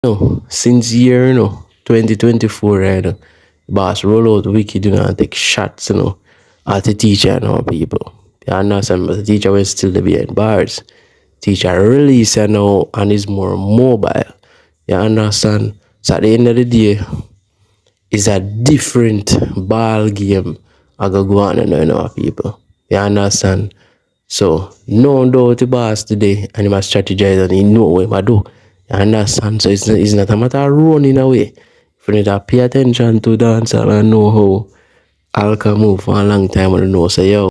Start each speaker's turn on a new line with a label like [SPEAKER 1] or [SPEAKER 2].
[SPEAKER 1] No, since year, 2024, right? Boss roll out wicked, and take shots, at the teacher and our people. You understand? But the teacher was still behind bars. Teacher release, and is more mobile. You understand? So at the end of the day, it's a different ball game I go on and our people. You understand? So no doubt the boss today and he must strategize and he know what he do. You understand? So it's not a matter of running away. If you need to pay attention to dance and know how Alka move for a long time and know say yo